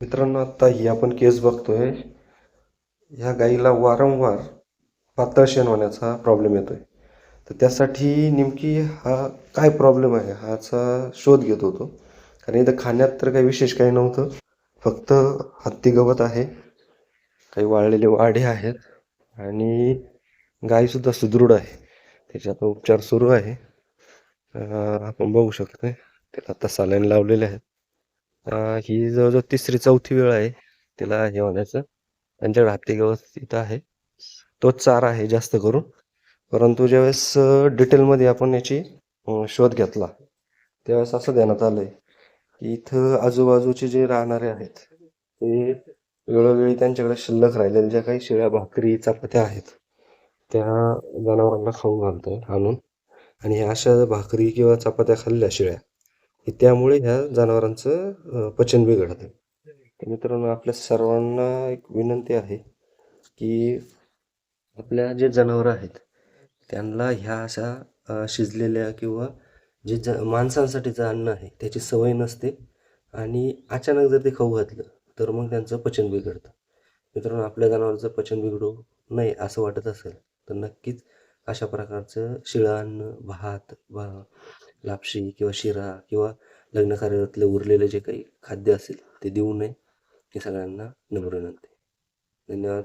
मित्रांनो, आता ही आपण केस बघतोय. ह्या गाईला वारंवार पातळ शेण होण्याचा प्रॉब्लेम येतोय. तर त्यासाठी नेमकी हा काय प्रॉब्लेम आहे ह्याचा शोध घेत होतो. कारण इथं खाण्यात तर काही विशेष काही नव्हतं. फक्त हत्ती गवत आहे, काही वाळलेले वाढे आहेत आणि गायसुद्धा सुदृढ आहे. त्याच्यात उपचार सुरू आहे. आपण बघू शकतोय त्याला आता सलाईन लावलेले आहेत. ही जवळजवळ तिसरी चौथी वेळ आहे तिला हे होण्याचं. त्यांच्याकडे हत्ती गवत इथं आहे, तोच चारा आहे जास्त करून. परंतु ज्यावेळेस डिटेलमध्ये आपण याची शोध घेतला, त्यावेळेस असं ध्यानात आलंय की इथं आजूबाजूचे जे राहणारे आहेत ते वेळोवेळी त्यांच्याकडे शिल्लक राहिलेल्या ज्या काही शिळ्या भाकरी चपात्या आहेत त्या जनावरांना खाऊ घालतोय आणून. आणि ह्या अशा भाकरी किंवा चपात्या खाल्ल्या शिळ्या की त्यामुळे ह्या जनावरांचं पचन बिघडतं. तर मित्रांनो, आपल्या सर्वांना एक विनंती आहे की आपल्या जे जनावरं आहेत त्यांना ह्या अशा शिजलेल्या किंवा जे माणसांसाठीचं अन्न आहे त्याची सवय नसते आणि अचानक जर ते खाऊ घातलं तर मग त्यांचं पचन बिघडतं. मित्रांनो, आपल्या जनावरांचं पचन बिघडू नये असं वाटत असेल तर नक्कीच अशा प्रकारचं शिळं अन्न, भात, लापशी किंवा शिरा किंवा लग्न कार्यातले उरलेले जे काही खाद्य असेल ते देऊ नये. हे सगळ्यांना नम्र विनंती. धन्यवाद.